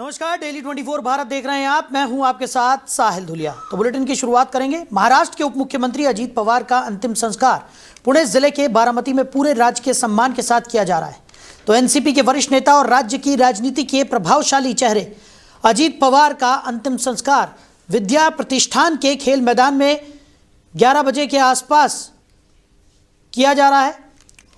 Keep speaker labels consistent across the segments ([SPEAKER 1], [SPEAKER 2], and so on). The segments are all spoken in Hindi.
[SPEAKER 1] नमस्कार, डेली 24 भारत देख रहे हैं आप। मैं हूं आपके साथ साहिल धुलिया। तो बुलेटिन की शुरुआत करेंगे। महाराष्ट्र के उप मुख्यमंत्री अजीत पवार का अंतिम संस्कार पुणे जिले के बारामती में पूरे राजकीय सम्मान के साथ किया जा रहा है। तो एनसीपी के वरिष्ठ नेता और राज्य की राजनीति के प्रभावशाली चेहरे अजीत पवार का अंतिम संस्कार विद्या प्रतिष्ठान के खेल मैदान में 11 बजे के आसपास किया जा रहा है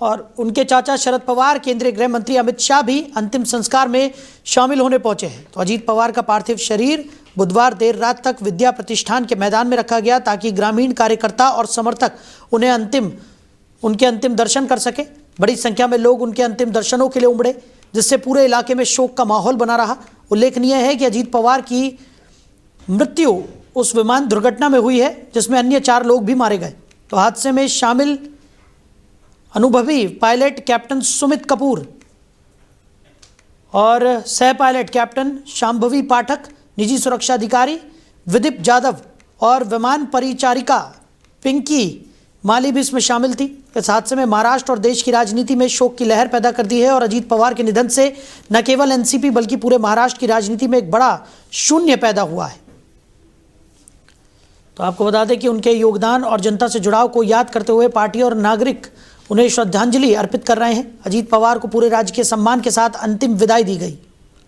[SPEAKER 1] और उनके चाचा शरद पवार, केंद्रीय गृह मंत्री अमित शाह भी अंतिम संस्कार में शामिल होने पहुंचे हैं। तो अजीत पवार का पार्थिव शरीर बुधवार देर रात तक विद्या प्रतिष्ठान के मैदान में रखा गया ताकि ग्रामीण कार्यकर्ता और समर्थक उनके अंतिम दर्शन कर सके। बड़ी संख्या में लोग उनके अंतिम दर्शनों के लिए उमड़े, जिससे पूरे इलाके में शोक का माहौल बना रहा। उल्लेखनीय है कि अजीत पवार की मृत्यु उस विमान दुर्घटना में हुई है जिसमें अन्य 4 लोग भी मारे गए। तो हादसे में शामिल अनुभवी पायलट कैप्टन सुमित कपूर और सह पायलट कैप्टन शांभवी पाठक, निजी सुरक्षा अधिकारी विदीप जाधव और विमान परिचारिका पिंकी माली भी इसमें शामिल थी। इस हादसे में महाराष्ट्र और देश की राजनीति में शोक की लहर पैदा कर दी है और अजीत पवार के निधन से न केवल एनसीपी बल्कि पूरे महाराष्ट्र की राजनीति में एक बड़ा शून्य पैदा हुआ है। तो आपको बता दें कि उनके योगदान और जनता से जुड़ाव को याद करते हुए पार्टी और नागरिक उन्हें श्रद्धांजलि अर्पित कर रहे हैं। अजीत पवार को पूरे राज्य के सम्मान के साथ अंतिम विदाई दी गई।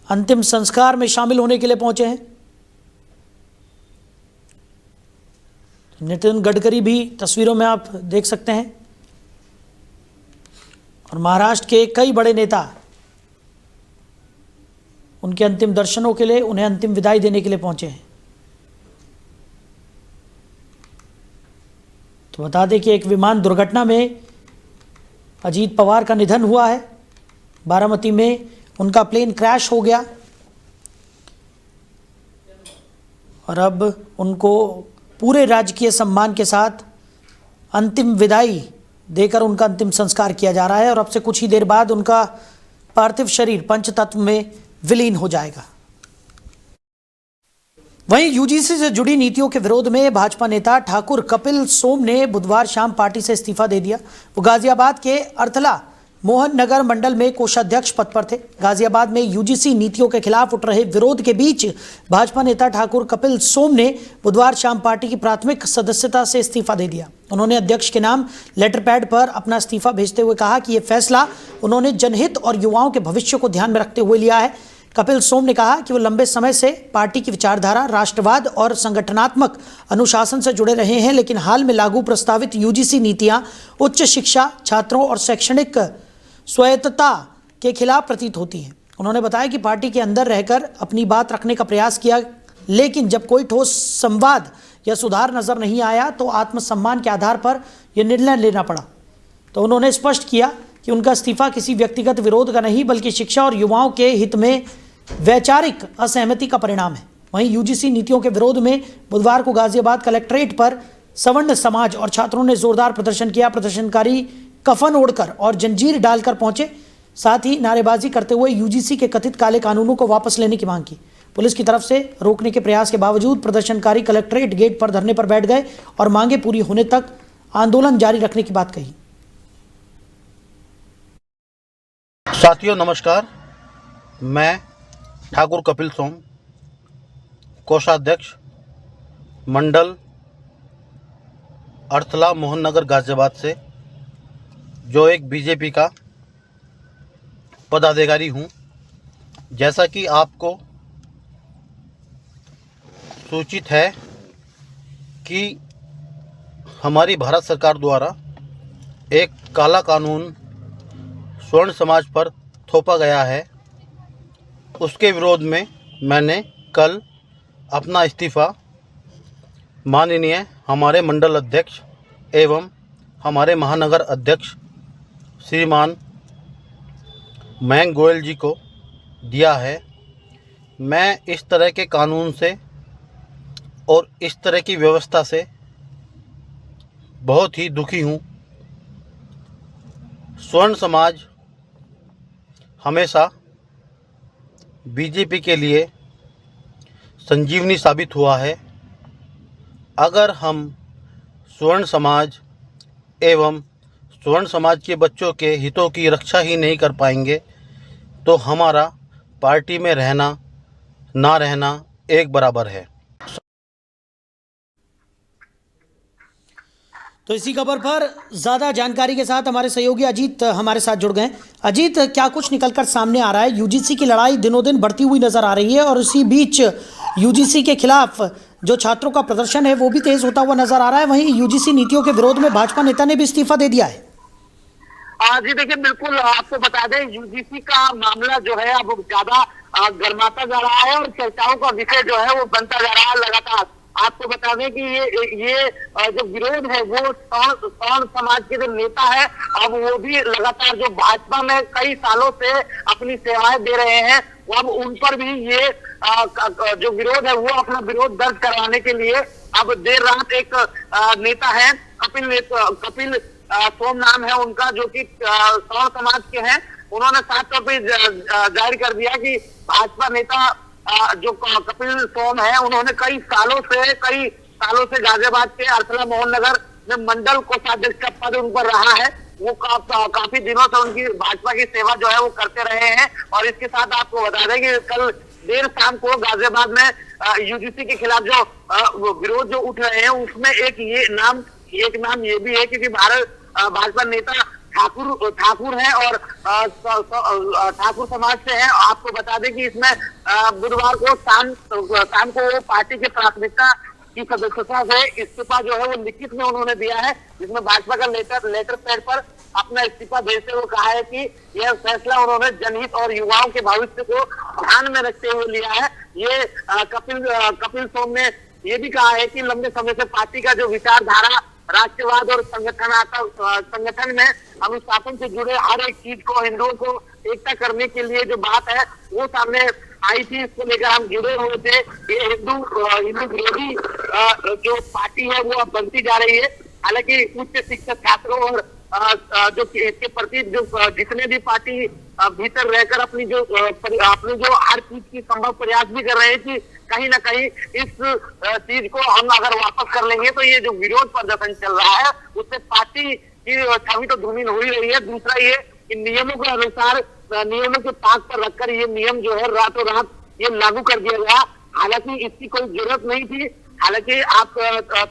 [SPEAKER 1] अंतिम संस्कार में शामिल होने के लिए पहुंचे हैं नितिन गडकरी भी तस्वीरों में आप देख सकते हैं और महाराष्ट्र के कई बड़े नेता उनके अंतिम दर्शनों के लिए, उन्हें अंतिम विदाई देने के लिए पहुंचे हैं। तो बता दें कि एक विमान दुर्घटना में अजीत पवार का निधन हुआ है। बारामती में उनका प्लेन क्रैश हो गया और अब उनको पूरे राजकीय सम्मान के साथ अंतिम विदाई देकर उनका अंतिम संस्कार किया जा रहा है और अब से कुछ ही देर बाद उनका पार्थिव शरीर पंचतत्व में विलीन हो जाएगा। वहीं यूजीसी से जुड़ी नीतियों के विरोध में भाजपा नेता ठाकुर कपिल सोम ने बुधवार शाम पार्टी से इस्तीफा दे दिया। वो गाजियाबाद के अर्थला मोहन नगर मंडल में कोषाध्यक्ष पद पर थे। गाजियाबाद में यूजीसी नीतियों के खिलाफ उठ रहे विरोध के बीच भाजपा नेता ठाकुर कपिल सोम ने बुधवार शाम पार्टी की प्राथमिक सदस्यता से इस्तीफा दे दिया। उन्होंने अध्यक्ष के नाम लेटर पैड पर अपना इस्तीफा भेजते हुए कहा कि यह फैसला उन्होंने जनहित और युवाओं के भविष्य को ध्यान में रखते हुए लिया है। कपिल सोम ने कहा कि वो लंबे समय से पार्टी की विचारधारा, राष्ट्रवाद और संगठनात्मक अनुशासन से जुड़े रहे हैं, लेकिन हाल में लागू प्रस्तावित यूजीसी नीतियां उच्च शिक्षा, छात्रों और शैक्षणिक स्वायत्तता के खिलाफ प्रतीत होती हैं। उन्होंने बताया कि पार्टी के अंदर रहकर अपनी बात रखने का प्रयास किया, लेकिन जब कोई ठोस संवाद या सुधार नजर नहीं आया तो आत्मसम्मान के आधार पर यह निर्णय लेना पड़ा। तो उन्होंने स्पष्ट किया कि उनका इस्तीफा किसी व्यक्तिगत विरोध का नहीं बल्कि शिक्षा और युवाओं के हित में वैचारिक असहमति का परिणाम है। वहीं यूजीसी नीतियों के विरोध में बुधवार को गाजियाबाद कलेक्ट्रेट पर सवर्ण समाज और छात्रों ने जोरदार प्रदर्शन किया। प्रदर्शनकारी कफन ओढ़कर और जंजीर डालकर पहुंचे, साथ ही नारेबाजी करते हुए यूजीसी के कथित काले कानूनों को वापस लेने की मांग की। पुलिस की तरफ से रोकने के प्रयास के बावजूद प्रदर्शनकारी कलेक्ट्रेट गेट पर धरने पर बैठ गए और मांगे पूरी होने तक आंदोलन जारी रखने की बात कही।
[SPEAKER 2] साथियों नमस्कार, मैं ठाकुर कपिल सोम, कोषाध्यक्ष मंडल अर्थला मोहन नगर गाजियाबाद से, जो एक बीजेपी का पदाधिकारी हूं। जैसा कि आपको सूचित है कि हमारी भारत सरकार द्वारा एक काला कानून स्वर्ण समाज पर थोपा गया है, उसके विरोध में मैंने कल अपना इस्तीफ़ा माननीय हमारे मंडल अध्यक्ष एवं हमारे महानगर अध्यक्ष श्रीमान मयंक गोयल जी को दिया है। मैं इस तरह के कानून से और इस तरह की व्यवस्था से बहुत ही दुखी हूँ। स्वर्ण समाज हमेशा बीजेपी के लिए संजीवनी साबित हुआ है। अगर हम स्वर्ण समाज एवं स्वर्ण समाज के बच्चों के हितों की रक्षा ही नहीं कर पाएंगे तो हमारा पार्टी में रहना ना रहना एक बराबर है।
[SPEAKER 1] तो इसी खबर पर ज्यादा जानकारी के साथ हमारे सहयोगी अजीत हमारे साथ जुड़ गए। अजीत, क्या कुछ निकलकर सामने आ रहा है? यूजीसी की लड़ाई दिनों दिन बढ़ती हुई नजर आ रही है और इसी बीच यूजीसी के खिलाफ जो छात्रों का प्रदर्शन है वो भी तेज होता हुआ नजर आ रहा है। वहीं यूजीसी नीतियों के विरोध में भाजपा नेता ने भी इस्तीफा दे दिया है।
[SPEAKER 3] जी देखिए, बिल्कुल आपको बता दें, यूजीसी का मामला जो है अब ज्यादा गर्माता जा रहा है और चर्चाओं का विषय जो है वो बनता जा रहा है लगातार। आपको बता दें कि ये जो विरोध है वो सवर्ण समाज के जो नेता है, अब वो भी लगातार जो भाजपा में कई सालों से अपनी सेवाएं दे रहे हैं, वो अब उन पर भी ये जो विरोध है वो अपना विरोध दर्ज करवाने के लिए अब देर रात एक नेता है, कपिल सोम नाम है उनका, जो कि सवर्ण समाज के हैं, उन्होंने साफ तौर पर जाहिर कर दिया कि भाजपा नेता जो कपिल सोम है, उन्होंने कई सालों से गाजियाबाद के अरसला मोहन नगर में मंडल कोषाध्यक्ष का पद उन पर रहा है। वो काफी दिनों से उनकी भाजपा की सेवा जो है वो करते रहे हैं। और इसके साथ आपको बता दें कि कल देर शाम को गाजियाबाद में यूजीसी के खिलाफ जो विरोध जो उठ रहे हैं, उसमें एक नाम ये भी है, क्योंकि भाजपा नेता ठाकुर है और ठाकुर समाज से है। आपको बता दें कि इसमें बुधवार को शाम को वो पार्टी की प्राथमिकता की सदस्यता से इस्तीफा जो है वो लिखित में उन्होंने दिया है, जिसमें भाजपा का लेटर पैड पर अपना इस्तीफा भेजते हुए कहा है कि यह फैसला उन्होंने जनहित और युवाओं के भविष्य को ध्यान में रखते हुए लिया है। ये कपिल सोम ने ये भी कहा है कि लंबे समय से पार्टी का जो विचारधारा, राष्ट्रवाद और संगठन में अनुशासन से जुड़े हर एक चीज को, हिंदुओं को एकता करने के लिए जो बात है वो सामने आई थी, इसको लेकर हम जुड़े हुए थे। ये हिंदू विरोधी जो पार्टी है वो अब बनती जा रही है। हालांकि उच्च शिक्षक छात्रों और जो इसके प्रति जो जितने भी पार्टी भीतर रहकर अपनी जो हर चीज की संभव प्रयास भी कर रहे हैं कि कहीं ना कहीं इस चीज को हम अगर वापस कर लेंगे तो ये जो विरोध प्रदर्शन चल रहा है उससे पार्टी की छवि तो धूमिल हो ही रही है। दूसरा ये कि नियमों के अनुसार, नियमों के ताक पर रखकर ये नियम जो है रातों रात ये लागू कर दिया गया। हालांकि इसकी कोई जरूरत नहीं थी। हालांकि आप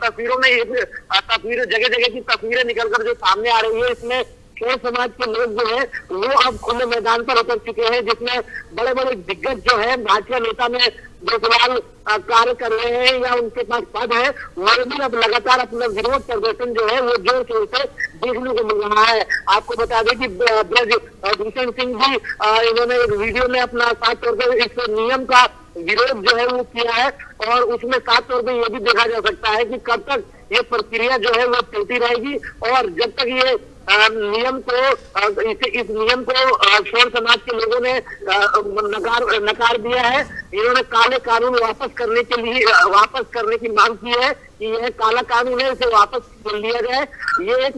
[SPEAKER 3] तस्वीरों में जगह जगह की तस्वीरें निकलकर जो सामने आ रही है, इसमें छोड़ समाज के लोग जो है वो अब खुले मैदान पर उतर चुके हैं, जिसमें बड़े बड़े दिग्गज जो है भाजपा नेता में जो फिलहाल कार्य कर रहे हैं या उनके पास पद है, वो भी अब लगातार अपना विरोध प्रदर्शन जो है वो जोर शोर से देखने को मिल रहा है। आपको बता दें कि ब्रजभूषण सिंह जी इन्होंने एक वीडियो में अपना साथ तौर पर इस नियम का विरोध जो है वो किया है और उसमें साफ तौर पर यह भी देखा जा सकता है कि कब तक ये प्रक्रिया जो है वो चलती रहेगी और जब तक ये नियम को इस नियम को छोड़ समाज के लोगों ने नकार दिया है। इन्होंने काले कानून वापस करने की मांग की है कि यह काला कानून है, इसे वापस लिया जाए। ये एक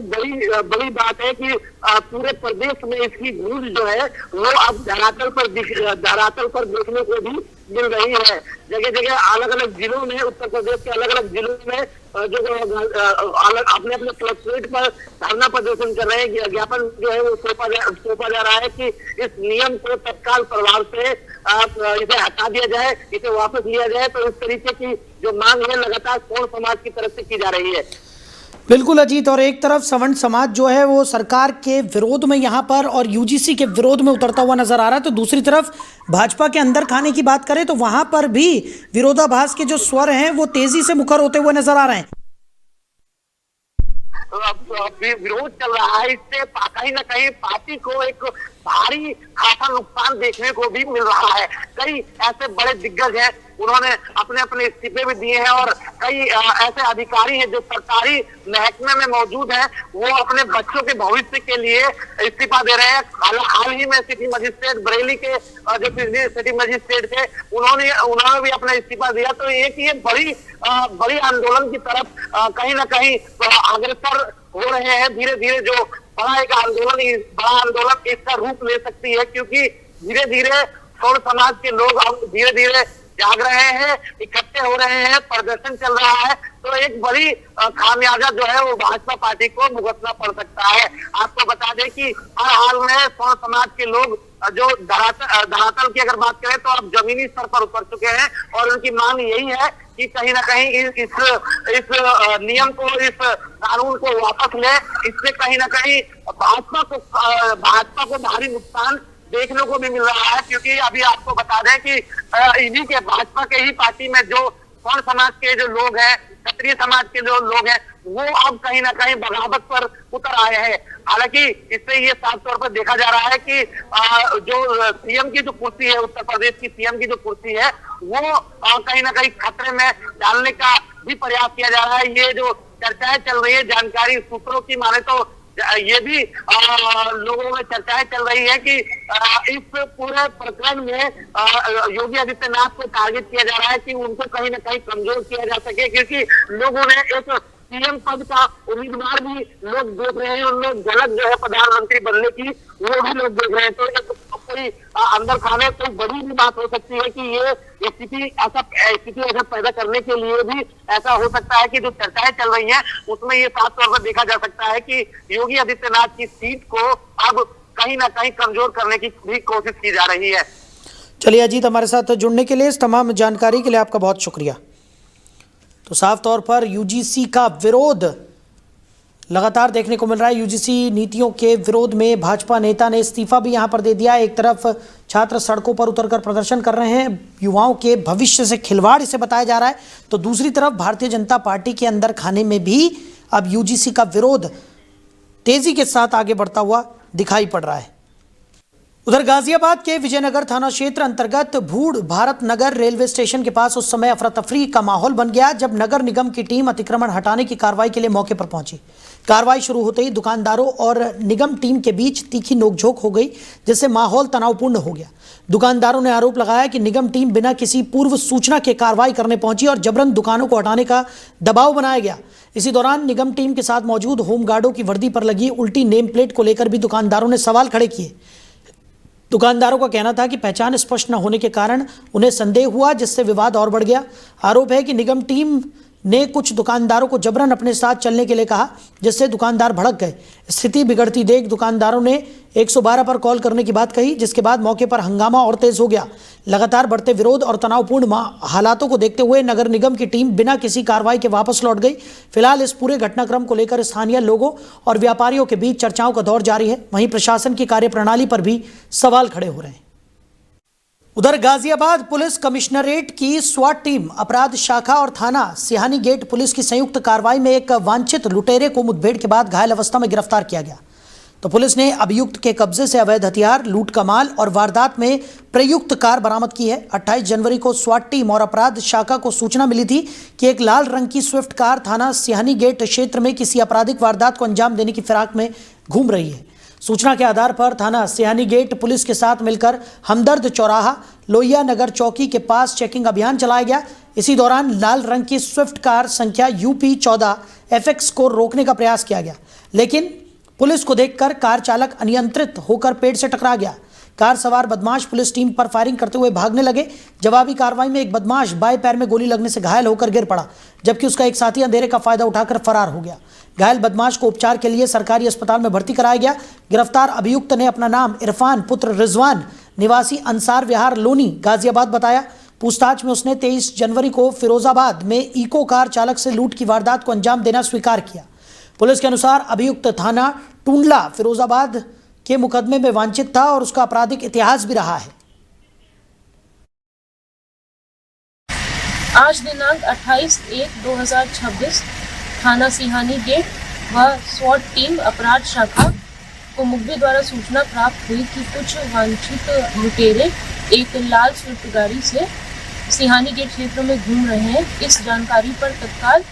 [SPEAKER 3] बड़ी बात है कि पूरे प्रदेश में इसकी गूंज जो है वो अब धरातल पर देखने को भी मिल रही है। जगह जगह अलग अलग जिलों में, उत्तर प्रदेश के अलग अलग जिलों में जो अपने कलेक्ट्रेट पर धरना प्रदर्शन कर रहे हैं, ज्ञापन जो है वो सौंपा जा रहा है कि इस नियम को तत्काल प्रभाव से इसे हटा दिया जाए, इसे वापस लिया जाए। तो इस तरीके की जो मांग है लगातार सवर्ण समाज की तरफ से की जा रही है।
[SPEAKER 1] बिल्कुल अजीत, और एक तरफ सवर्ण समाज जो है वो सरकार के विरोध में यहाँ पर और यूजीसी के विरोध में उतरता हुआ नजर आ रहा है, तो दूसरी तरफ भाजपा के अंदर खाने की बात करें तो वहां पर भी विरोधाभास के जो स्वर हैं वो तेजी से मुखर होते हुए नजर आ रहे हैं।
[SPEAKER 3] विरोध चल रहा है, इससे कहीं ना कहीं पार्टी को एक भारी खासा नुकसान देखने को भी मिल रहा है। कई ऐसे बड़े दिग्गज हैं, उन्होंने अपने इस्तीफे भी दिए हैं और कई ऐसे अधिकारी हैं जो सरकारी महकमे में मौजूद हैं, वो अपने बच्चों के भविष्य के लिए इस्तीफा दे रहे हैं। हाल ही में सिटी मजिस्ट्रेट बरेली के जो सिटी मजिस्ट्रेट थे, उन्होंने भी अपना इस्तीफा दिया। तो ये बड़ी आंदोलन की तरफ कहीं ना कहीं अग्रसर हो रहे हैं। धीरे धीरे जो बड़ा आंदोलन इसका रूप ले सकती है, क्योंकि धीरे धीरे सवर्ण समाज के लोग अब धीरे धीरे जाग रहे हैं, इकट्ठे हो रहे हैं, प्रदर्शन चल रहा है। तो एक बड़ी खामियाजा जो है वो भाजपा पार्टी को भुगतना पड़ सकता है। आपको बता दें कि हर हाल में सवर्ण समाज के लोग जो धरातल की अगर बात करें तो अब जमीनी स्तर पर उतर चुके हैं और उनकी मांग यही है कि कहीं ना कहीं इस नियम को, इस कानून को वापस ले। इससे कहीं ना कहीं भाजपा को भारी नुकसान देखने को भी मिल रहा है, क्योंकि अभी आपको बता दें कि इन्हीं के भाजपा के ही पार्टी में जो स्वर्ण समाज के जो लोग हैं, क्षत्रिय समाज के जो लोग हैं, वो अब कहीं ना कहीं बगावत पर उतर आए हैं। हालांकि इससे ये साफ तौर पर देखा जा रहा है कि जो सीएम की जो कुर्सी है, उत्तर प्रदेश की सीएम की जो कुर्सी है, वो कहीं ना कहीं खतरे में डालने का भी प्रयास किया जा रहा है। ये जो चर्चाएं चल रही है, जानकारी सूत्रों की माने तो ये भी लोगों में चर्चाएं चल रही है कि इस पूरे प्रकरण में योगी आदित्यनाथ को टारगेट किया जा रहा है कि उनको कहीं ना कहीं कमजोर किया जा सके, क्योंकि लोगों ने एक सीएम पद का उम्मीदवार भी लोग देख रहे हैं, उनमें झलक जो है प्रधानमंत्री बनने की वो भी लोग देख रहे हैं। तो एक कोई अंदर खाने कोई बड़ी भी बात हो सकती है कि ये स्थिति ऐसा पैदा करने के लिए भी ऐसा हो सकता है कि जो चर्चाएं चल रही हैं उसमें ये साफ तौर पर देखा जा सकता है कि योगी आदित्यनाथ की सीट को अब कहीं ना कहीं कमजोर करने की भी कोशिश की जा रही है।
[SPEAKER 1] चलिए अजीत, हमारे साथ जुड़ने के लिए, इस तमाम जानकारी के लिए आपका बहुत शुक्रिया। तो साफ तौर पर यूजीसी का विरोध लगातार देखने को मिल रहा है। यूजीसी नीतियों के विरोध में भाजपा नेता ने इस्तीफा भी यहां पर दे दिया। एक तरफ छात्र सड़कों पर उतरकर प्रदर्शन कर रहे हैं, युवाओं के भविष्य से खिलवाड़ इसे बताया जा रहा है, तो दूसरी तरफ भारतीय जनता पार्टी के अंदर खाने में भी अब यूजीसी का विरोध तेजी के साथ आगे बढ़ता हुआ दिखाई पड़ रहा है। उधर गाजियाबाद के विजयनगर थाना क्षेत्र अंतर्गत भूड़ भारत नगर रेलवे स्टेशन के पास उस समय अफरा तफरी का माहौल बन गया जब नगर निगम की टीम अतिक्रमण हटाने की कार्रवाई के लिए मौके पर पहुंची। कार्रवाई शुरू होते ही दुकानदारों और निगम टीम के बीच तीखी नोकझोंक हो गई, जिससे माहौल तनावपूर्ण हो गया। दुकानदारों ने आरोप लगाया कि निगम टीम बिना किसी पूर्व सूचना के कार्रवाई करने पहुंची और जबरन दुकानों को हटाने का दबाव बनाया गया। इसी दौरान निगम टीम के साथ मौजूद होमगार्डों की वर्दी पर लगी उल्टी नेम प्लेट को लेकर भी दुकानदारों ने सवाल खड़े किए। दुकानदारों का कहना था कि पहचान स्पष्ट न होने के कारण उन्हें संदेह हुआ, जिससे विवाद और बढ़ गया। आरोप है कि निगम टीम ने कुछ दुकानदारों को जबरन अपने साथ चलने के लिए कहा, जिससे दुकानदार भड़क गए। स्थिति बिगड़ती देख दुकानदारों ने 112 पर कॉल करने की बात कही, जिसके बाद मौके पर हंगामा और तेज हो गया। लगातार बढ़ते विरोध और तनावपूर्ण हालातों को देखते हुए नगर निगम की टीम बिना किसी कार्रवाई के वापस लौट गई। फिलहाल इस पूरे घटनाक्रम को लेकर स्थानीय लोगों और व्यापारियों के बीच चर्चाओं का दौर जारी है। वहीं प्रशासन की कार्यप्रणाली पर भी सवाल खड़े हो रहे हैं। उधर गाजियाबाद पुलिस कमिश्नरेट की स्वाट टीम, अपराध शाखा और थाना सिहानी गेट पुलिस की संयुक्त कार्रवाई में एक वांछित लुटेरे को मुठभेड़ के बाद घायल अवस्था में गिरफ्तार किया गया। तो पुलिस ने अभियुक्त के कब्जे से अवैध हथियार, लूट का माल और वारदात में प्रयुक्त कार बरामद की है। 28 जनवरी को स्वाट टीम और अपराध शाखा को सूचना मिली थी कि एक लाल रंग की स्विफ्ट कार थाना सिहानी गेट क्षेत्र में किसी आपराधिक वारदात को अंजाम देने की फिराक में घूम रही है। सूचना के आधार पर थाना सिहानी गेट पुलिस के साथ मिलकर हमदर्द चौराहा, लोहिया नगर चौकी के पास चेकिंग अभियान चलाया गया। इसी दौरान लाल रंग की स्विफ्ट कार संख्या UP 14 FX को रोकने का प्रयास किया गया, लेकिन पुलिस को देखकर कार चालक अनियंत्रित होकर पेड़ से टकरा गया। कार सवार बदमाश पुलिस टीम पर फायरिंग करते हुए भागने लगे। जवाबी कार्रवाई में एक बदमाश बाएं पैर में गोली लगने से घायल होकर गिर पड़ा, जबकि उसका एक साथी अंधेरे का फायदा उठाकर फरार हो गया। घायल बदमाश को उपचार के लिए सरकारी अस्पताल में भर्ती कराया गया। गिरफ्तार अभियुक्त ने अपना नाम इरफान पुत्र रिजवान निवासी अंसार विहार लोनी गाजियाबाद बताया। पूछताछ में उसने 23 जनवरी को फिरोजाबाद में इको कार चालक से लूट की वारदात को अंजाम देना स्वीकार किया। पुलिस के अनुसार अभियुक्त थाना टूंडला फिरोजाबाद के मुकदमे में वांछित था और उसका आपराधिक इतिहास भी रहा है।
[SPEAKER 4] आज दिनांक 28/1/2026 थाना सिहानी गेट व स्वाट टीम अपराध शाखा को मुखबिर द्वारा सूचना प्राप्त हुई कि कुछ वांछित लुटेरे एक लाल स्विफ्ट गाड़ी से सिहानी गेट क्षेत्र में घूम रहे हैं। इस जानकारी पर तत्काल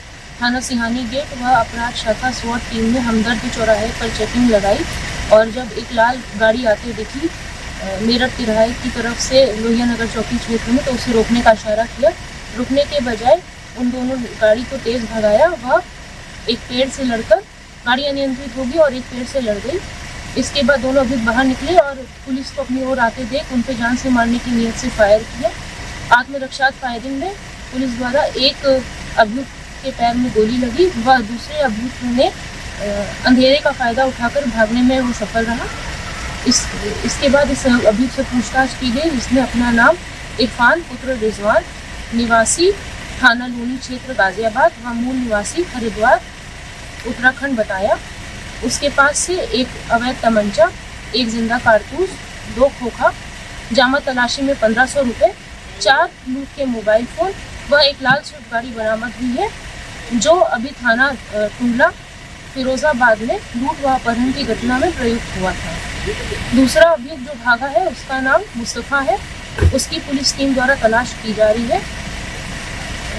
[SPEAKER 4] थाना सिहानी गेट व अपराध शाखा स्वाट टीम ने हमदर्द चौराहे पर चेकिंग लगाई और जब एक लाल गाड़ी आते दिखी मेरठ तिराहे की तरफ से लोहिया नगर चौकी क्षेत्र में, तो उसे रोकने का इशारा किया। रुकने के बजाय उन दोनों गाड़ी को तेज भगाया व एक पेड़ से लड़कर गाड़ी अनियंत्रित होगी और एक पेड़ से लड़ गई। इसके बाद दोनों अभियुक्त बाहर निकले और पुलिस को अपनी ओर आते देख उन पर जान से मारने की नीयत से फायर किया। आत्मरक्षात्मक फायरिंग में पुलिस द्वारा एक अभियुक्त के पैर में गोली लगी व दूसरे अभियुक्त ने अंधेरे का फायदा उठाकर भागने में वो सफल रहा। इसके बाद इस अभियुक्त से पूछताछ की गई, जिसने अपना नाम इरफान पुत्र रिजवान निवासी थाना लूनी क्षेत्र गाजियाबाद व मूल निवासी हरिद्वार उत्तराखंड बताया। उसके पास से एक अवैध तमंचा, एक जिंदा कारतूस, 2 खोखा, जामा तलाशी में 1500 रुपये, 4 लूट के मोबाइल फ़ोन व एक लाल स्विफ्ट गाड़ी बरामद हुई है, जो अभी थाना टुंडला फिरोजाबाद में लूट व अपहरण की घटना में प्रयुक्त हुआ था। दूसरा अभियुक्त जो भागा है उसका नाम मुस्तफ़ा है, उसकी पुलिस टीम द्वारा तलाश की जा रही है।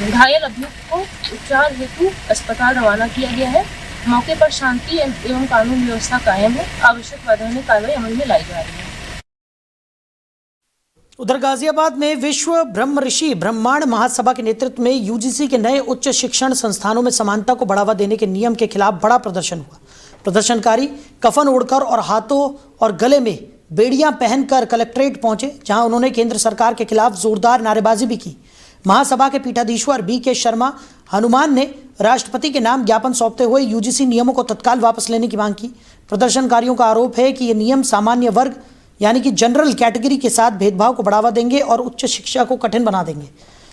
[SPEAKER 4] घायल अभियुक्त को उपचार हेतु अस्पताल रवाना किया गया है। मौके पर शांति एवं कानून व्यवस्था कायम है। आवश्यक वैधानिक कार्रवाई अमल में लाई जा रही है।
[SPEAKER 1] उधर गाजियाबाद में विश्व ब्रह्म ऋषि ब्रह्मांड महासभा के नेतृत्व में यूजीसी के नए उच्च शिक्षण संस्थानों में समानता को बढ़ावा देने के नियम के खिलाफ बड़ा प्रदर्शन हुआ। प्रदर्शनकारी कफन ओढ़कर और हाथों और गले में बेड़ियां पहनकर कलेक्ट्रेट पहुंचे, जहां उन्होंने केंद्र सरकार के खिलाफ जोरदार नारेबाजी भी की। महासभा के पीठाधीश्वर BK शर्मा हनुमान ने राष्ट्रपति के नाम ज्ञापन सौंपते हुए यूजीसी नियमों को तत्काल वापस लेने की मांग की। प्रदर्शनकारियों का आरोप है कि ये नियम सामान्य वर्ग यानी कि जनरल कैटेगरी के साथ भेदभाव को बढ़ावा देंगे और उच्च शिक्षा को कठिन बना देंगे।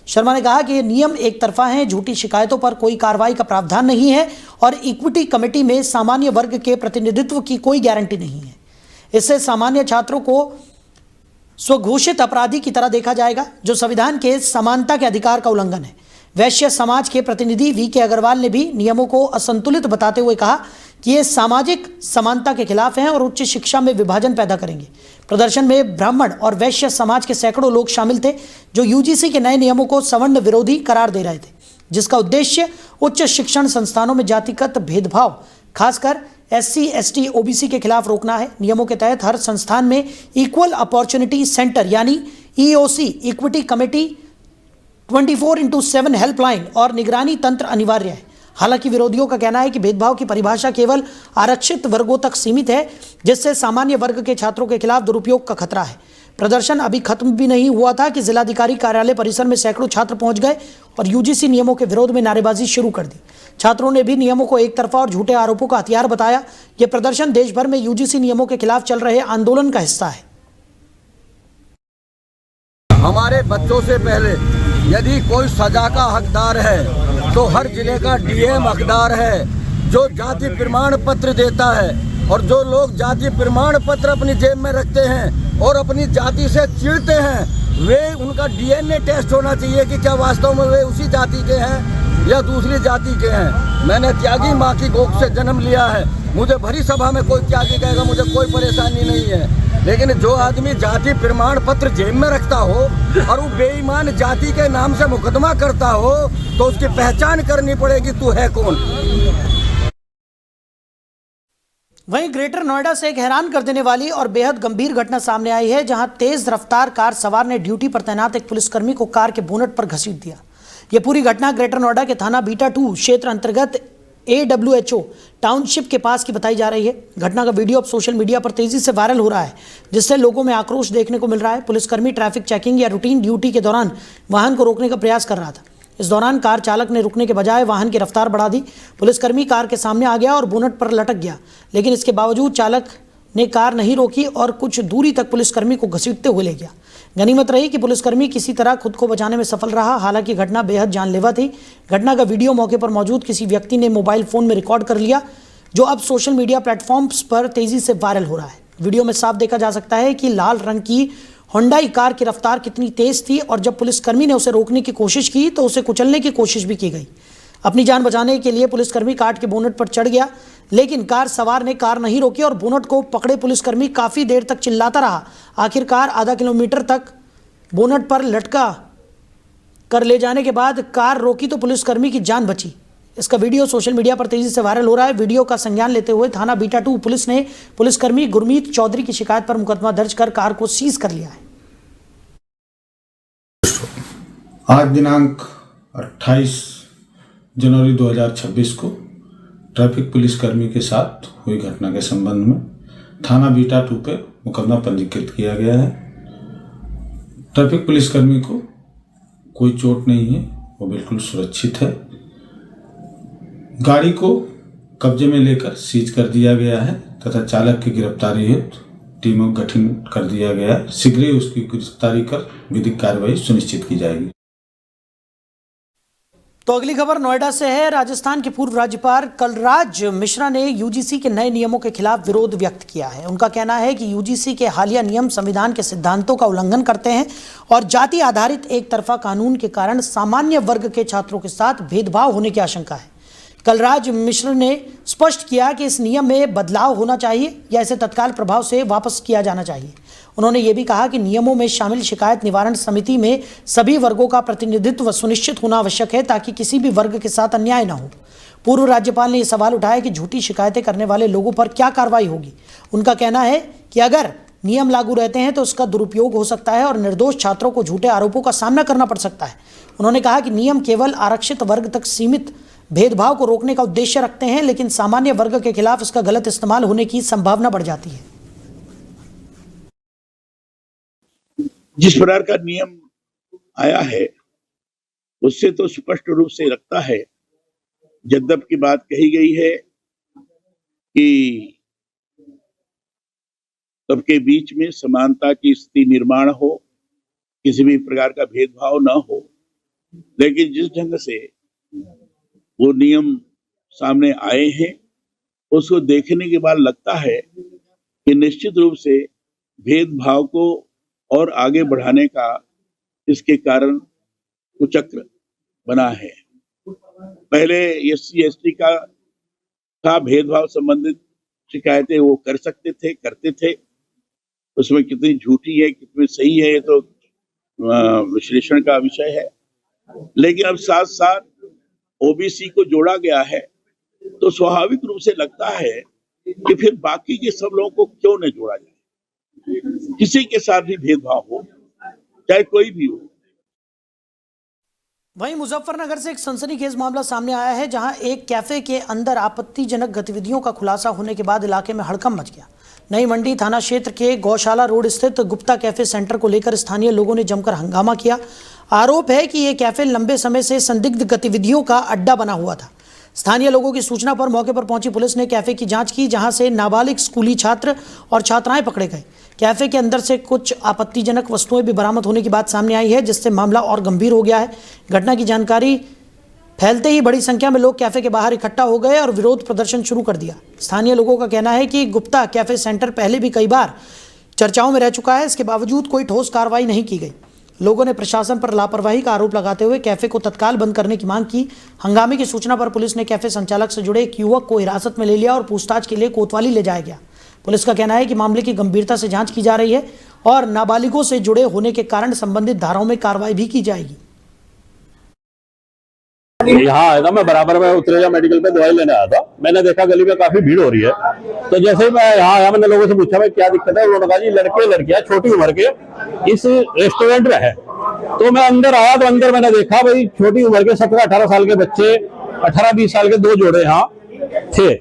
[SPEAKER 1] शर्मा ने कहा कि ये नियम एक तरफा हैं, झूठी शिकायतों पर कोई कार्रवाई का प्रावधान नहीं है और इक्विटी कमेटी में सामान्य वर्ग के प्रतिनिधित्व की कोई गारंटी नहीं है। इससे सामान्य छात्रों को स्वघोषित अपराधी की तरह देखा जाएगा, जो संविधान के समानता के अधिकार का उल्लंघन है। वैश्य समाज के प्रतिनिधि VK अग्रवाल ने भी नियमों को असंतुलित बताते हुए कहा कि ये सामाजिक समानता के खिलाफ हैं और उच्च शिक्षा में विभाजन पैदा करेंगे। प्रदर्शन में ब्राह्मण और वैश्य समाज के सैकड़ों लोग शामिल थे, जो यूजीसी के नए नियमों को सवर्ण विरोधी करार दे रहे थे, जिसका उद्देश्य उच्च शिक्षण संस्थानों में जातिगत भेदभाव खासकर SC, ST, OBC के खिलाफ रोकना है। नियमों के तहत हर संस्थान में इक्वल अपॉर्चुनिटी सेंटर यानी EOC, इक्विटी कमेटी, 24/7 हेल्पलाइन और निगरानी तंत्र अनिवार्य है। हालांकि विरोधियों का कहना है कि भेदभाव की परिभाषा केवल आरक्षित वर्गों तक सीमित है, जिससे सामान्य वर्ग के छात्रों के खिलाफ दुरुपयोग का खतरा है। प्रदर्शन अभी खत्म भी नहीं हुआ था कि जिलाधिकारी कार्यालय परिसर में सैकड़ों छात्र पहुंच गए और यूजीसी नियमों के विरोध में नारेबाजी शुरू कर दी। छात्रों ने भी नियमों को एक तरफा और झूठे आरोपों का हथियार बताया। यह प्रदर्शन देश भर में यूजीसी नियमों के खिलाफ चल रहे आंदोलन का हिस्सा है।
[SPEAKER 5] हमारे बच्चों से पहले यदि कोई सजा का हकदार है तो हर जिले का DM हकदार है, जो जाति प्रमाण पत्र देता है। और जो लोग जाति प्रमाण पत्र अपनी जेब में रखते हैं और अपनी जाति से चिढ़ते हैं, वे उनका DNA टेस्ट होना चाहिए कि क्या वास्तव में वे उसी जाति के हैं या दूसरी जाति के हैं। मैंने त्यागी माँ की गोद से जन्म लिया है, मुझे भरी सभा में कोई त्यागी कहेगा, मुझे कोई परेशानी नहीं है। लेकिन जो आदमी जाति प्रमाण पत्र जेब में रखता हो और वो बेईमान जाति के नाम से मुकदमा करता हो, तो उसकी पहचान करनी पड़ेगी, तू है कौन।
[SPEAKER 1] वहीं ग्रेटर नोएडा से एक हैरान कर देने वाली और बेहद गंभीर घटना सामने आई है, जहां तेज रफ्तार कार सवार ने ड्यूटी पर तैनात एक पुलिसकर्मी को कार के बोनट पर घसीट दिया। यह पूरी घटना ग्रेटर नोएडा के थाना बीटा 2 क्षेत्र अंतर्गत AWHO टाउनशिप के पास की बताई जा रही है। घटना का वीडियो अब सोशल मीडिया पर तेजी से वायरल हो रहा है, जिससे लोगों में आक्रोश देखने को मिल रहा है। पुलिसकर्मी ट्रैफिक चेकिंग या रूटीन ड्यूटी के दौरान वाहन को रोकने का प्रयास कर रहा था। इस दौरान कार चालक ने रुकने के बजाय वाहन की रफ्तार बढ़ा दी। पुलिसकर्मी कार के सामने आ गया और बोनट पर लटक गया, लेकिन इसके बावजूद चालक ने कार नहीं रोकी और कुछ दूरी तक पुलिसकर्मी को घसीटते हुए ले गया। गनीमत रही कि पुलिसकर्मी किसी तरह खुद को बचाने में सफल रहा। हालांकि घटना बेहद जानलेवा थी। घटना का वीडियो मौके पर मौजूद किसी व्यक्ति ने मोबाइल फोन में रिकॉर्ड कर लिया, जो अब सोशल मीडिया प्लेटफॉर्म्स पर तेजी से वायरल हो रहा है। वीडियो में साफ देखा जा सकता है कि लाल रंग की होंडाई कार की रफ्तार कितनी तेज थी और जब पुलिसकर्मी ने उसे रोकने की कोशिश की तो उसे कुचलने की कोशिश भी की गई। अपनी जान बचाने के लिए पुलिसकर्मी कार के बोनट पर चढ़ गया, लेकिन कार सवार ने कार नहीं रोकी और बोनट को पकड़े पुलिसकर्मी काफ़ी देर तक चिल्लाता रहा। आखिरकार आधा किलोमीटर तक बोनट पर लटका कर ले जाने के बाद कार रोकी तो पुलिसकर्मी की जान बची। इसका वीडियो सोशल मीडिया पर तेजी से वायरल हो रहा है। वीडियो का संज्ञान लेते हुए थाना बीटा 2 पुलिस ने पुलिसकर्मी गुरमीत चौधरी की शिकायत पर मुकदमा दर्ज कर कार को सीज कर लिया है।
[SPEAKER 6] आज दिनांक 28 जनवरी 2026 को ट्रैफिक पुलिसकर्मी के साथ हुई घटना के संबंध में थाना बीटा 2 पे मुकदमा पंजीकृत किया गया है। ट्रैफिक पुलिसकर्मी को कोई चोट नहीं है, वो बिल्कुल सुरक्षित है। गाड़ी को कब्जे में लेकर सीज कर दिया गया है तथा चालक की गिरफ्तारी हेतु टीमों का गठन कर दिया गया है। शीघ्र ही उसकी गिरफ्तारी कर विधिक कार्रवाई सुनिश्चित की जाएगी।
[SPEAKER 1] तो अगली खबर नोएडा से है। राजस्थान के पूर्व राज्यपाल कलराज मिश्रा ने यूजीसी के नए नियमों के खिलाफ विरोध व्यक्त किया है। उनका कहना है कि यूजीसी के हालिया नियम संविधान के सिद्धांतों का उल्लंघन करते हैं और जाति आधारित एक तरफा कानून के कारण सामान्य वर्ग के छात्रों के साथ भेदभाव होने की आशंका है। कलराज मिश्र ने स्पष्ट किया कि इस नियम में बदलाव होना चाहिए या इसे तत्काल प्रभाव से वापस किया जाना चाहिए। उन्होंने ये भी कहा कि नियमों में शामिल शिकायत निवारण समिति में सभी वर्गों का प्रतिनिधित्व सुनिश्चित होना आवश्यक है ताकि किसी भी वर्ग के साथ अन्याय न हो। पूर्व राज्यपाल ने यह सवाल उठाया कि झूठी शिकायतें करने वाले लोगों पर क्या कार्रवाई होगी। उनका कहना है कि अगर नियम लागू रहते हैं तो उसका दुरुपयोग हो सकता है और निर्दोष छात्रों को झूठे आरोपों का सामना करना पड़ सकता है। उन्होंने कहा कि नियम केवल आरक्षित वर्ग तक सीमित भेदभाव को रोकने का उद्देश्य रखते हैं, लेकिन सामान्य वर्ग के खिलाफ इसका गलत इस्तेमाल होने की संभावना बढ़ जाती है।
[SPEAKER 7] जिस प्रकार का नियम आया है उससे तो स्पष्ट रूप से लगता है, जद्दब की बात कही गई है कि सबके बीच में समानता की स्थिति निर्माण हो, किसी भी प्रकार का भेदभाव न हो, लेकिन जिस ढंग से वो नियम सामने आए हैं उसको देखने के बाद लगता है कि निश्चित रूप से भेदभाव को और आगे बढ़ाने का इसके कारण कुचक्र बना है। पहले SC ST का भेदभाव संबंधित शिकायतें वो कर सकते थे, करते थे। उसमें कितनी झूठी है कितनी सही है ये तो विश्लेषण का विषय है, लेकिन अब साथ साथ OBC को जोड़ा गया है तो स्वाभाविक रूप से लगता है कि फिर बाकी के सब लोगों को क्यों न जोड़ा जाए। किसी के साथ भी भेदभाव हो, चाहे कोई भी हो।
[SPEAKER 1] वहीं मुजफ्फरनगर से एक सनसनीखेज मामला सामने आया है, जहां एक कैफे के अंदर आपत्तिजनक गतिविधियों का खुलासा होने के बाद इलाके में हड़कंप मच गया। नई मंडी थाना क्षेत्र के गौशाला रोड स्थित गुप्ता कैफे सेंटर को लेकर स्थानीय लोगों ने जमकर हंगामा किया। आरोप है कि यह कैफे लंबे समय से संदिग्ध गतिविधियों का अड्डा बना हुआ था। स्थानीय लोगों की सूचना पर मौके पर पहुंची पुलिस ने कैफे की जांच की, जहां से नाबालिग स्कूली छात्र और छात्राएं पकड़े गए। कैफे के अंदर से कुछ आपत्तिजनक वस्तुएं भी बरामद होने की बात सामने आई है, जिससे मामला और गंभीर हो गया है। घटना की जानकारी फैलते ही बड़ी संख्या में लोग कैफे के बाहर इकट्ठा हो गए और विरोध प्रदर्शन शुरू कर दिया। स्थानीय लोगों का कहना है कि गुप्ता कैफे सेंटर पहले भी कई बार चर्चाओं में रह चुका है, इसके बावजूद कोई ठोस कार्रवाई नहीं की गई। लोगों ने प्रशासन पर लापरवाही का आरोप लगाते हुए कैफे को तत्काल बंद करने की मांग की। हंगामे की सूचना पर पुलिस ने कैफे संचालक से जुड़े एक युवक को हिरासत में ले लिया और पूछताछ के लिए कोतवाली ले जाया गया। पुलिस का कहना है कि मामले की गंभीरता से जांच की जा रही है और नाबालिगों से जुड़े होने के कारण संबंधित धाराओं में कार्रवाई भी की जाएगी।
[SPEAKER 8] यहाँ आया था, मैं बराबर में उत्तरेजा मेडिकल पे दवाई लेने आया था। मैंने देखा गली में काफी भीड़ हो रही है, तो जैसे ही मैं यहाँ आया मैंने लोगों से पूछा भाई क्या दिक्कत है। उन्होंने कहा जी लड़के लड़कियां छोटी उम्र के इस रेस्टोरेंट में है। तो मैं अंदर आया तो अंदर मैंने देखा भाई छोटी उम्र के 17-18 साल के बच्चे, 18-20 साल के 2 जोड़े यहाँ थे,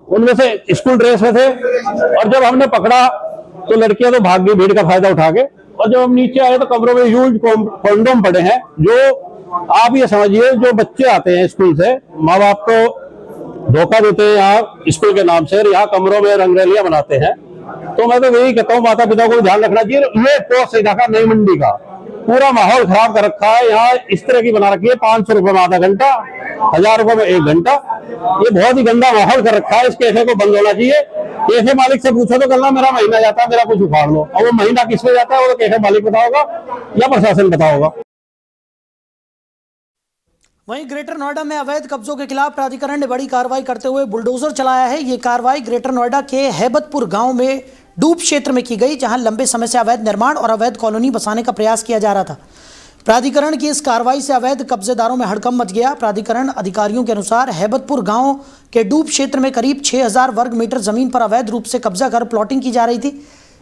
[SPEAKER 8] उनमें से स्कूल ड्रेस में थे। और जब हमने पकड़ा तो लड़कियां तो भाग गई भीड़ का फायदा उठा के, और जब हम नीचे आए तो कमरों में यूज कॉन्डोम पड़े हैं। जो आप ये समझिए जो बच्चे आते हैं स्कूल से, माँ बाप को धोखा देते हैं यहाँ स्कूल के नाम से, और यहाँ कमरों में रंगरलियां बनाते हैं। तो मैं तो यही कहता हूँ माता पिता को ध्यान रखना चाहिए। ये पोस्ट इलाका नई मंडी का पूरा माहौल खराब कर रखा है। यहाँ इस तरह की बना रखी है 500 रुपए में आधा घंटा, 1000 रुपए में 1 घंटा। ये बहुत ही गंदा माहौल कर रखा है। इस कैफे को बंद होना चाहिए। कैफे मालिक से पूछो तो कहना मेरा महीना जाता है, मेरा कुछ उखाड़ लो। और वो महीना किस में जाता है वो तो कैफे मालिक बताओगा या प्रशासन बताओगा।
[SPEAKER 1] वहीं ग्रेटर नोएडा में अवैध कब्जों के खिलाफ प्राधिकरण ने बड़ी कार्रवाई करते हुए बुलडोजर चलाया है। ये कार्रवाई ग्रेटर नोएडा के हैबतपुर गांव में डूब क्षेत्र में की गई, जहां लंबे समय से अवैध निर्माण और अवैध कॉलोनी बसाने का प्रयास किया जा रहा था। प्राधिकरण की इस कार्रवाई से अवैध कब्जेदारों में हड़कंप मच गया। प्राधिकरण अधिकारियों के अनुसार हैबतपुर गांव के डूब क्षेत्र में करीब 6000 वर्ग मीटर जमीन पर अवैध रूप से कब्जा कर प्लॉटिंग की जा रही थी।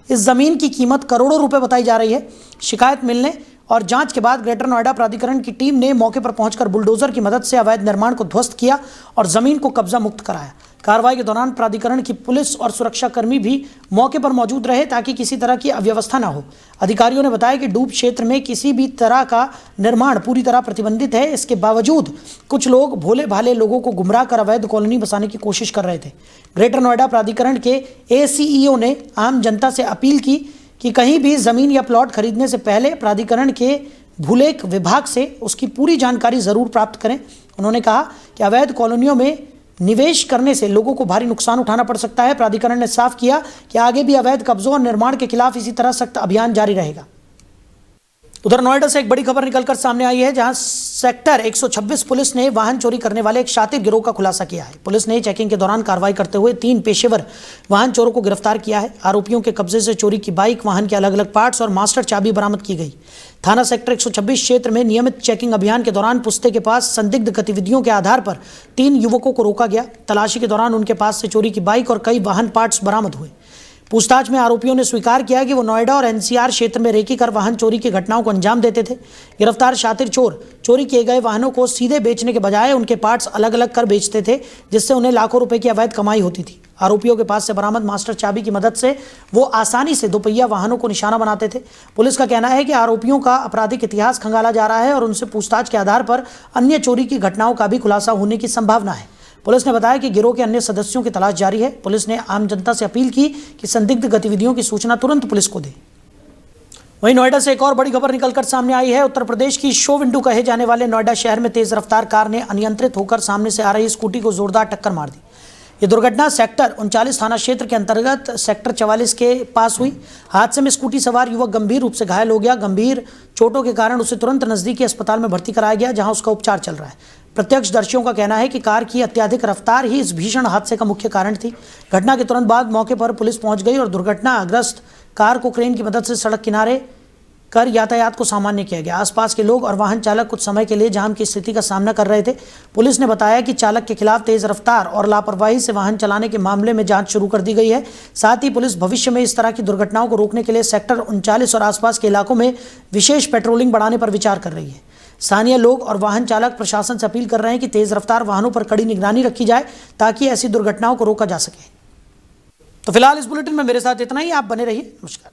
[SPEAKER 1] इस जमीन की कीमत करोड़ों रुपए बताई जा रही है। शिकायत मिलने और जांच के बाद ग्रेटर नोएडा प्राधिकरण की टीम ने मौके पर पहुंचकर बुलडोजर की मदद से अवैध निर्माण को ध्वस्त किया और जमीन को कब्जा मुक्त कराया। कार्रवाई के दौरान प्राधिकरण की पुलिस और सुरक्षाकर्मी भी मौके पर मौजूद रहे ताकि किसी तरह की अव्यवस्था न हो। अधिकारियों ने बताया कि डूब क्षेत्र में किसी भी तरह का निर्माण पूरी तरह प्रतिबंधित है। इसके बावजूद कुछ लोग भोले भाले लोगों को गुमराह कर अवैध कॉलोनी बसाने की कोशिश कर रहे थे। ग्रेटर नोएडा प्राधिकरण के ACEO ने आम जनता से अपील की कि कहीं भी जमीन या प्लॉट खरीदने से पहले प्राधिकरण के भूलेख विभाग से उसकी पूरी जानकारी जरूर प्राप्त करें। उन्होंने कहा कि अवैध कॉलोनियों में निवेश करने से लोगों को भारी नुकसान उठाना पड़ सकता है। प्राधिकरण ने साफ किया कि आगे भी अवैध कब्जों और निर्माण के खिलाफ इसी तरह सख्त अभियान जारी रहेगा। उधर नोएडा से एक बड़ी खबर निकलकर सामने आई है, जहां सेक्टर 126 पुलिस ने वाहन चोरी करने वाले एक शातिर गिरोह का खुलासा किया है। पुलिस ने चेकिंग के दौरान कार्रवाई करते हुए 3 पेशेवर वाहन चोरों को गिरफ्तार किया है। आरोपियों के कब्जे से चोरी की बाइक, वाहन के अलग अलग पार्ट्स और मास्टर चाबी बरामद की गई। थाना सेक्टर 126 क्षेत्र में नियमित चेकिंग अभियान के दौरान पुस्ते के पास संदिग्ध गतिविधियों के आधार पर 3 युवकों को रोका गया। तलाशी के दौरान उनके पास से चोरी की बाइक और कई वाहन पार्ट्स बरामद हुए। पूछताछ में आरोपियों ने स्वीकार किया कि वो नोएडा और NCR क्षेत्र में रेकी कर वाहन चोरी की घटनाओं को अंजाम देते थे। गिरफ्तार शातिर चोर चोरी किए गए वाहनों को सीधे बेचने के बजाय उनके पार्ट्स अलग अलग कर बेचते थे, जिससे उन्हें लाखों रुपए की अवैध कमाई होती थी। आरोपियों के पास से बरामद मास्टर चाबी की मदद से वो आसानी से दोपहिया वाहनों को निशाना बनाते थे। पुलिस का कहना है कि आरोपियों का आपराधिक इतिहास खंगाला जा रहा है और उनसे पूछताछ के आधार पर अन्य चोरी की घटनाओं का भी खुलासा होने की संभावना है। पुलिस ने बताया कि गिरोह के अन्य सदस्यों की तलाश जारी है। पुलिस ने आम जनता से अपील की कि संदिग्ध गतिविधियों की सूचना तुरंत पुलिस को दे। वहीं नोएडा से एक और बड़ी खबर निकलकर सामने आई है। उत्तर प्रदेश की शो विंडो कहे जाने वाले नोएडा शहर में तेज रफ्तार कार ने अनियंत्रित होकर सामने से आ रही स्कूटी को जोरदार टक्कर मार दी। ये दुर्घटना सेक्टर 39 थाना क्षेत्र के अंतर्गत सेक्टर 44 के पास हुई। हादसे में स्कूटी सवार युवक गंभीर रूप से घायल हो गया। गंभीर चोटों के कारण उसे तुरंत नजदीकी अस्पताल में भर्ती कराया गया, जहां उसका उपचार चल रहा है। प्रत्यक्षदर्शियों का कहना है कि कार की अत्यधिक रफ्तार ही इस भीषण हादसे का मुख्य कारण थी। घटना के तुरंत बाद मौके पर पुलिस पहुंच गई और दुर्घटनाग्रस्त कार को क्रेन की मदद से सड़क किनारे कर यातायात को सामान्य किया गया। आसपास के लोग और वाहन चालक कुछ समय के लिए जाम की स्थिति का सामना कर रहे थे। पुलिस ने बताया कि चालक के खिलाफ तेज रफ्तार और लापरवाही से वाहन चलाने के मामले में जांच शुरू कर दी गई है। साथ ही पुलिस भविष्य में इस तरह की दुर्घटनाओं को रोकने के लिए सेक्टर 39 और आसपास के इलाकों में विशेष पेट्रोलिंग बढ़ाने पर विचार कर रही है। स्थानीय लोग और वाहन चालक प्रशासन से अपील कर रहे हैं कि तेज रफ्तार वाहनों पर कड़ी निगरानी रखी जाए ताकि ऐसी दुर्घटनाओं को रोका जा सके। तो फिलहाल इस बुलेटिन में मेरे साथ इतना ही। आप बने रहिए। नमस्कार।